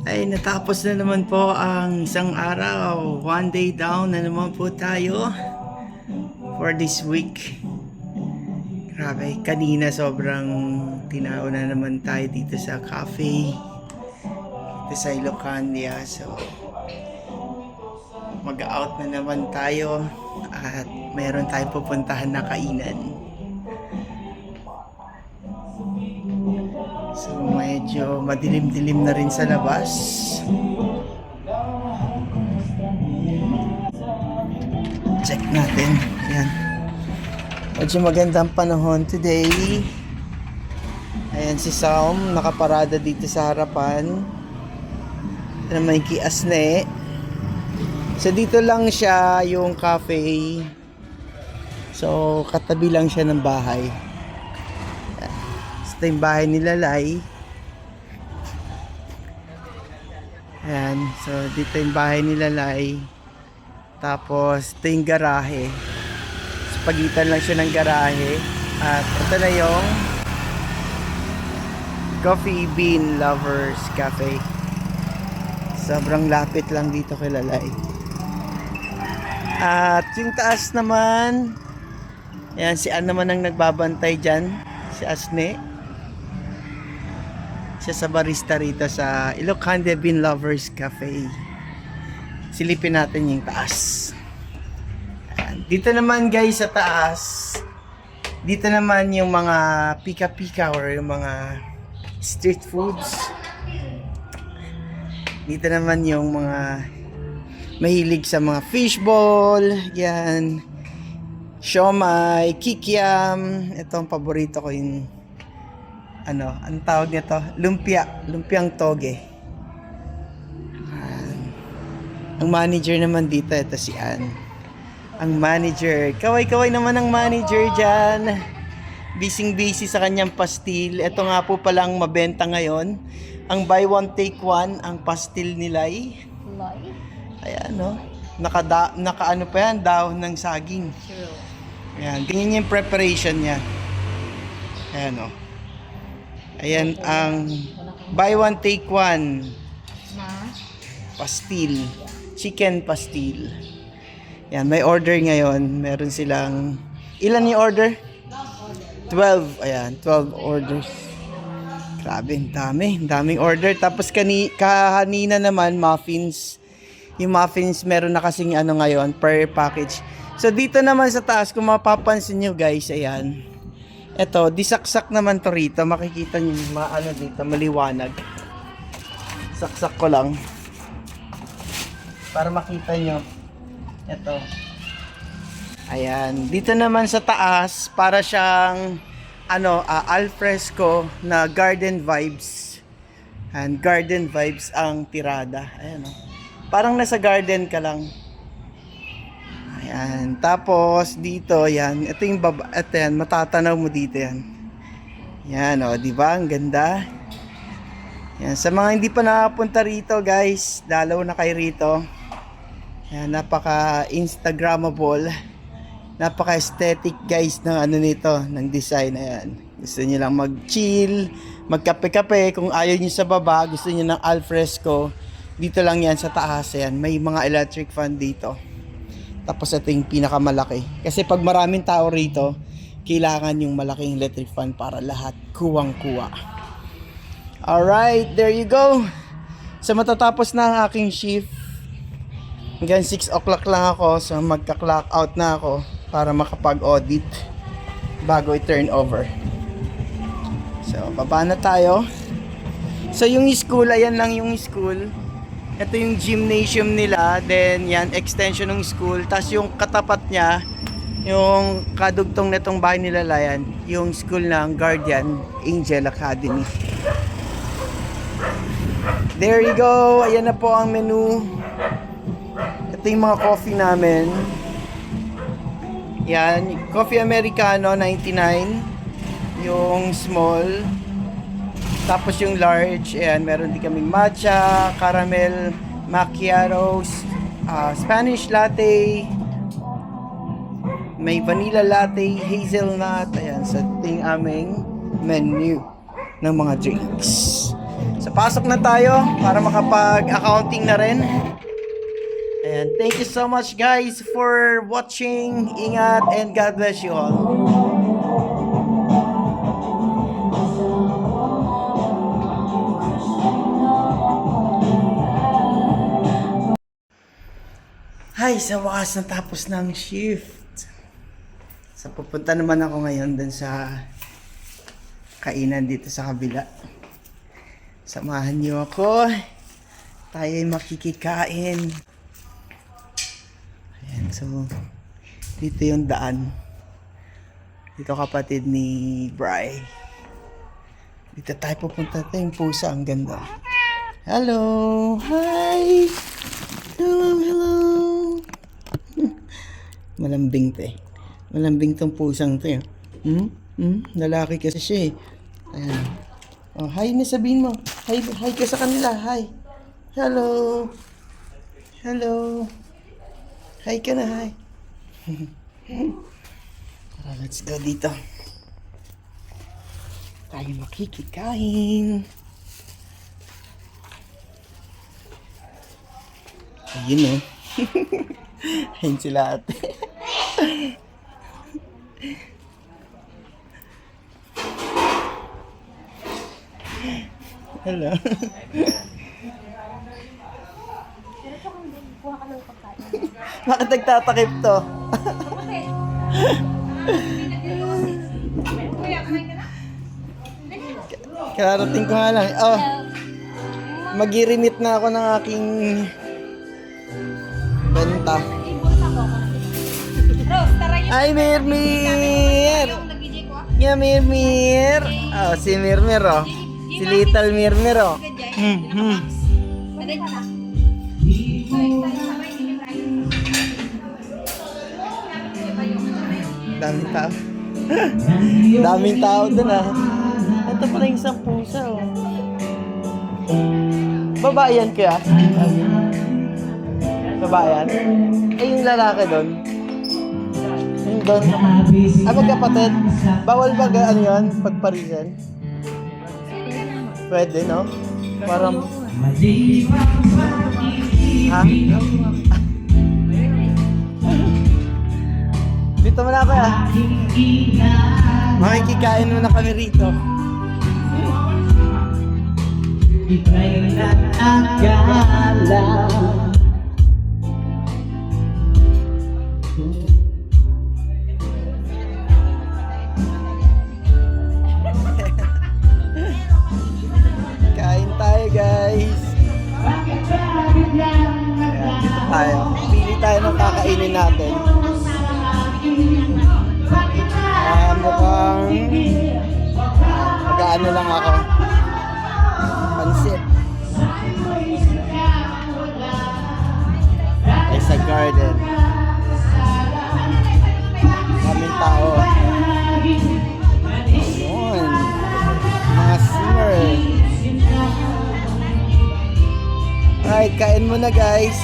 Ay, natapos na naman po ang isang araw. One day down na naman po tayo for this week. Grabe, kanina sobrang tinao na naman tayo dito sa cafe. Dito sa Ilocandia. So, mag-out na naman tayo at mayroon tayong pupuntahan na kainan. So, medyo madilim-dilim na rin sa labas. Check natin. Ayan. Medyo magandang panahon today. Ayan si Sam, nakaparada dito sa harapan. Na may kiasne. So dito lang siya yung cafe. So katabi lang siya ng bahay. Ito yung bahay ni Lalay. Ayan. So dito yung bahay ni Lalay. Tapos ito yung garahe. So pagitan lang siya ng garahe. At ito na yung Coffee Bean Lovers Cafe. Sobrang lapit lang dito kay Lalay. At yung taas naman, ayan, si Ann naman ang nagbabantay dyan. Si Asne. Siya sa barista rito sa Ilocandia Bean Lovers Cafe. Silipin natin yung taas. Ayan. Dito naman guys sa taas, dito naman yung mga pika-pika or yung mga street foods. Dito naman yung mga mahilig sa mga fishball, yan, siomai, kikiam. Ito ang paborito ko, yung ang tawag nito, lumpiang toge. Ang manager naman dito, ito si Ann. Ang manager, kaway-kaway naman ang manager dyan. Busy sa kanyang pastil. Ito nga po palang mabenta ngayon. Ang buy one take one, ang pastil nilay. Ayan, no? Naka pa yan, dahon ng saging. Ayan, ganyan yung preparation niya. Ayan, no? Ayan ang buy one take one pastil. Chicken pastil. Ayan, may order ngayon. Meron silang, ilan yung order? 12. Ayan, 12 orders. Grabe, daming order. Tapos kanina naman, muffins. Yung muffins, meron na kasing ngayon, per package. So, dito naman sa taas, kung mapapansin nyo guys, ayan. Ito, disaksak naman to rito. Makikita nyo, dito, maliwanag. Saksak ko lang. Para makita nyo. Ito. Ayan. Dito naman sa taas, para siyang, alfresco na garden vibes. And garden vibes ang tirada. Ayan, parang nasa garden ka lang. Ayan. Tapos, dito, yan. Ito yung ito yan. Matatanaw mo dito yan. Yan, diba? Ang ganda. Yan. Sa mga hindi pa nakapunta rito, guys, dalaw na kayo rito. Yan. Napaka-instagrammable. Napaka-aesthetic, guys, ng nito, ng design. Ayan. Gusto nyo lang mag-chill, magkape-kape. Kung ayaw nyo sa baba, gusto nyo ng alfresco, dito lang yan sa taas. Yan. May mga electric fan dito. Tapos ito yung pinakamalaki. Kasi pag maraming tao rito, kailangan yung malaking electric fan para lahat kuwang-kuwa. Alright, there you go. So matatapos na ang aking shift. Hanggang 6 o'clock lang ako. So magka-clock out na ako para makapag-audit bago i-turn over. So baba na tayo. So yung school, ayan lang yung school. Ito yung gymnasium nila, then yan, extension ng school. Tapos yung katapat niya, yung kadugtong netong bahay nila Layan, yung school ng Guardian Angel Academy. There you go, ayan na po ang menu. Ito yung mga coffee namin. Yan, coffee Americano, 99. Yung small. Tapos yung large, ayan, meron din kaming matcha, caramel, macchiatos, Spanish latte, may vanilla latte, hazelnut, ayan, sa ting aming menu ng mga drinks. So pasok na tayo para makapag-accounting na rin. And thank you so much guys for watching. Ingat and God bless you all. Hi, sa wakas natapos ng shift. So pupunta naman ako ngayon dun sa kainan dito sa kabila. Samahan niyo ako. Tayo'y makikikain. Ayan, so dito yung daan. Dito kapatid ni Bri. Dito tayo pupunta. Ito yung pusa, ang ganda. Hello! Hi! Hello! Malambing to eh. Malambing tong pusang to eh. Lalaki kasi siya eh. Ayan. Oh, hi na sabihin mo. Hi ka sa kanila. Hi. Hello. Hello. Hi ka na, hi. Tara, let's go dito. Tayo makikikain. Ayun oh. Ayun sila ate. Hello. Bakit nagtatakip to? Karating ko nga lang. Oh, mag-i-remit na ako ng aking benta. Ay, Mirmir! Yeah, Mirmir! Oh, si Mirmir oh. Si Little Mirmir oh. Daming tao. Daming tao dun ah. Ito pala yung isang pusa oh. Babae yan kaya? Babae yan? Eh yung lalaki dun? Yung dun? Ah, magkapatid? Bawal ba ano yan? Pagparisan? Pwede no? Parang... Ha? Dito mo na ako ah. Makikikain mo na kami rito. Ika'y nakakala. Kain tayo guys. Ayan, dito tayo. Pili tayo ng kakainin natin. Mukhang mag-ano lang ako. Pansit. Ay sa garden. Kaming tao. Ayun. Mga singer. Alright, kain muna guys.